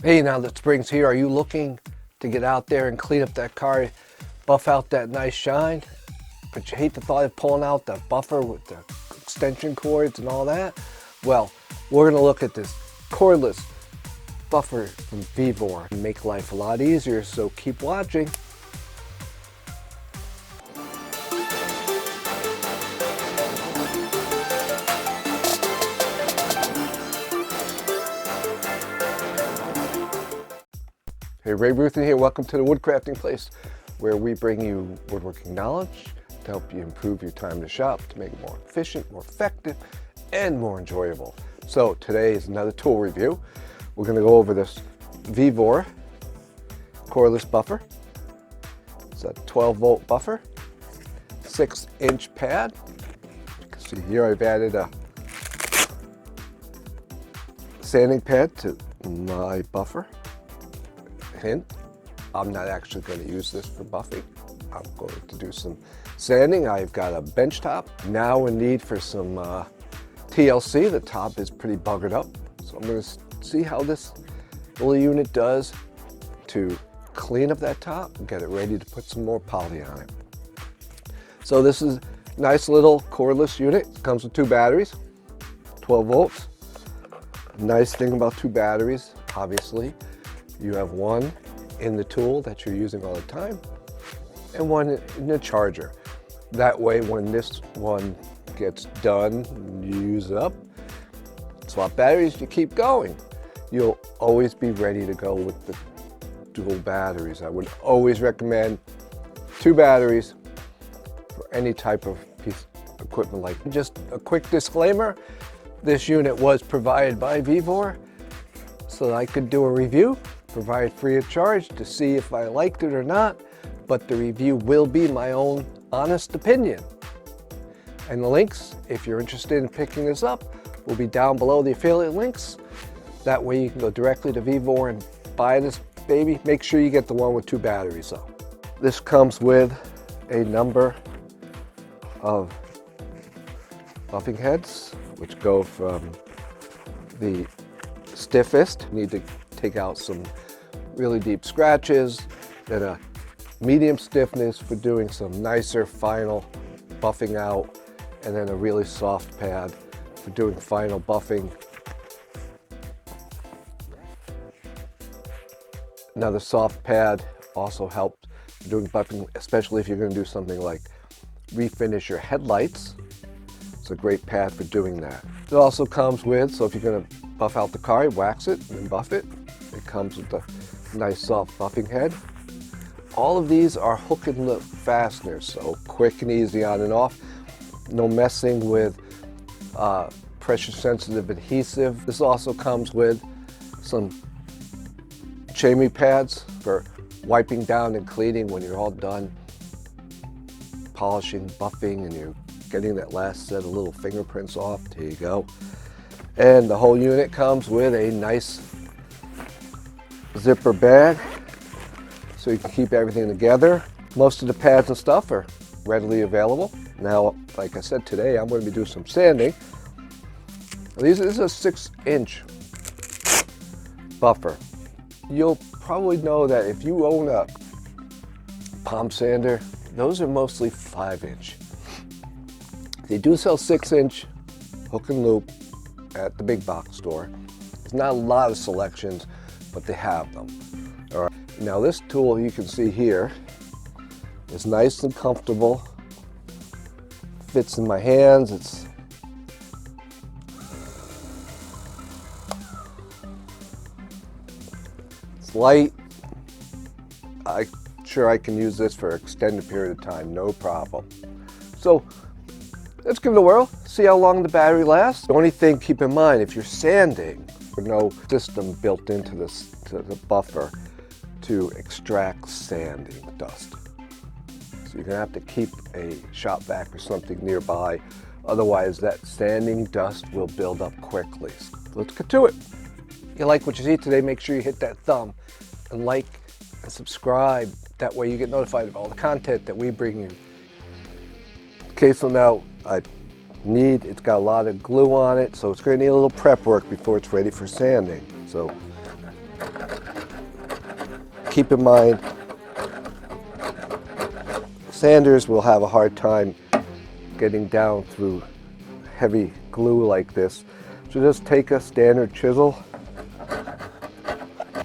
Hey, now that spring's here, are you looking to get out there and clean up that car, buff out that nice shine? But you hate the thought of pulling out the buffer with the extension cords and all that? Well, we're gonna look at this cordless buffer from Vevor and make life a lot easier, so keep watching. Hey, Ray Ruthin here. Welcome to the Woodcrafting Place, where we bring you woodworking knowledge to help you improve your time to shop, to make it more efficient, more effective, and more enjoyable. So today is another tool review. We're going to go over this Vevor cordless buffer. It's a 12-volt buffer, 6-inch pad. You can see here I've added a sanding pad to my buffer. Hint, I'm not actually going to use this for buffing. I'm going to do some sanding. I've got a bench top. Now in need for some TLC. The top is pretty buggered up. So I'm going to see how this little unit does to clean up that top and get it ready to put some more poly on it. So this is a nice little cordless unit. It comes with 2 batteries, 12 volts. Nice thing about 2 batteries, obviously, you have one in the tool that you're using all the time and one in the charger. That way, when this one gets done, you use it up, swap batteries, you keep going. You'll always be ready to go with the dual batteries. I would always recommend 2 batteries for any type of piece of equipment. Like, just a quick disclaimer, this unit was provided by Vevor so that I could do a review, provide free of charge to see if I liked it or not, but the review will be my own honest opinion. And the links, if you're interested in picking this up, will be down below, the affiliate links. That way you can go directly to Vevor and buy this baby. Make sure you get the one with 2 batteries though. This comes with a number of buffing heads, which go from the stiffest, you need to take out some really deep scratches, then a medium stiffness for doing some nicer final buffing out, and then a really soft pad for doing final buffing. Another soft pad also helps doing buffing, especially if you're going to do something like refinish your headlights. It's a great pad for doing that. It also comes with, so if you're going to buff out the car, you wax it and then buff it. It comes with a nice soft buffing head. All of these are hook and loop fasteners, so quick and easy on and off. No messing with pressure sensitive adhesive. This also comes with some chamois pads for wiping down and cleaning when you're all done polishing, buffing, and you're getting that last set of little fingerprints off. There you go. And the whole unit comes with a nice zipper bag so you can keep everything together. Most of the pads and stuff are readily available. Now, like I said, today I'm going to be doing some sanding. This is a 6-inch buffer. You'll probably know that if you own a palm sander, those are mostly 5-inch. They do sell 6-inch hook and loop at the big box store. There's not a lot of selections, but they have them. All right. Now this tool you can see here is nice and comfortable. Fits in my hands. It's light. I'm sure I can use this for an extended period of time, no problem. So let's give it a whirl, see how long the battery lasts. The only thing, keep in mind, if you're sanding, there's no system built into this, to the buffer to extract sanding dust. So you're gonna have to keep a shop vac or something nearby. Otherwise, that sanding dust will build up quickly. So let's get to it. If you like what you see today, make sure you hit that thumb and like and subscribe. That way you get notified of all the content that we bring you. Okay, so now it's got a lot of glue on it, so it's going to need a little prep work before it's ready for sanding. So keep in mind, sanders will have a hard time getting down through heavy glue like this. So just take a standard chisel.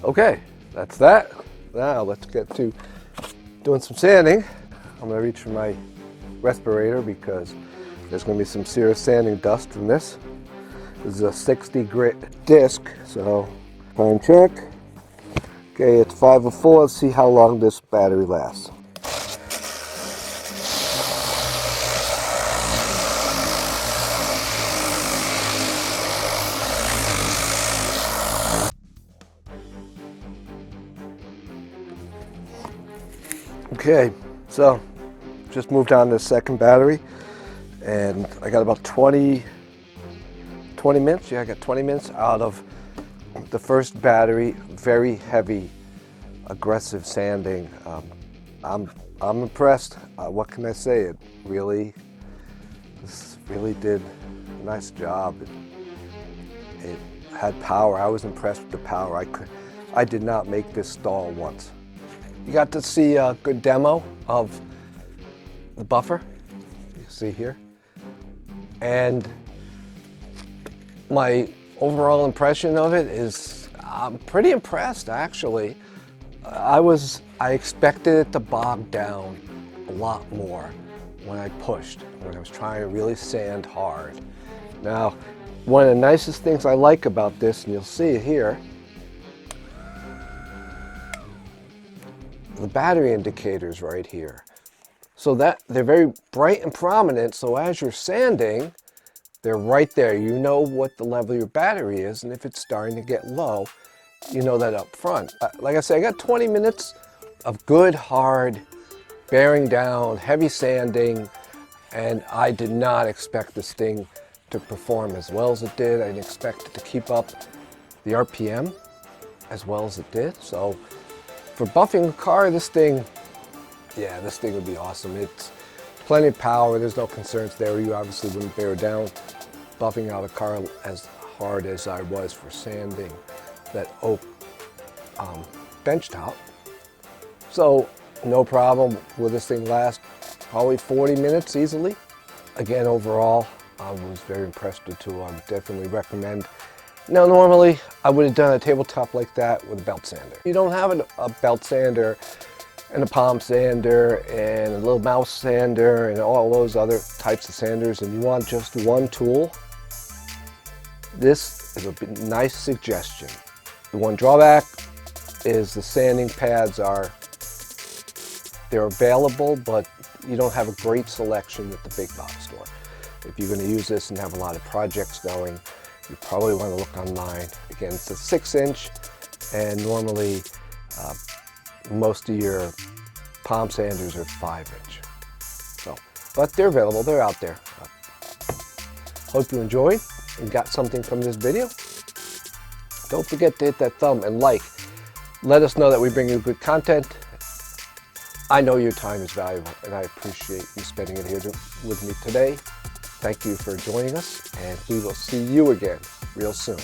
Okay, that's that. Now let's get to doing some sanding. I'm gonna reach for my respirator because there's gonna be some serious sanding dust from this. This is a 60 grit disc, so time check. Okay, it's 5:04. Let's see how long this battery lasts. Okay, so just moved on to the second battery, and I got about 20 minutes. Yeah, I got 20 minutes out of the first battery. Very heavy, aggressive sanding. I'm impressed. What can I say? This really did a nice job. It had power. I was impressed with the power. I did not make this stall once. You got to see a good demo of the buffer, you see here. And my overall impression of it is I'm pretty impressed, actually. I expected it to bog down a lot more when I pushed, when I was trying to really sand hard. Now, one of the nicest things I like about this, and you'll see it here, the battery indicators right here. So that they're very bright and prominent, so as you're sanding, they're right there. You know what the level of your battery is, and if it's starting to get low, you know that up front. Like I said, I got 20 minutes of good, hard, bearing down, heavy sanding, and I did not expect this thing to perform as well as it did. I didn't expect it to keep up the RPM as well as it did. So for buffing a car, this thing would be awesome. It's plenty of power. There's no concerns there. You obviously wouldn't bear down buffing out a car as hard as I was for sanding that oak bench top. So no problem. Will this thing last probably 40 minutes easily? Again, overall, I was very impressed with the tool. I would definitely recommend. Now, normally, I would have done a tabletop like that with a belt sander. You don't have a belt sander and a palm sander and a little mouse sander and all those other types of sanders, and you want just one tool. This is a nice suggestion. The one drawback is the sanding pads they're available, but you don't have a great selection at the big box store. If you're going to use this and have a lot of projects going, you probably want to look online. Again, it's a 6-inch, and normally most of your palm sanders are 5-inch. So, but they're available, they're out there. Hope you enjoyed and got something from this video. Don't forget to hit that thumb and like. Let us know that we bring you good content. I know your time is valuable, and I appreciate you spending it here with me today. Thank you for joining us, and we will see you again real soon.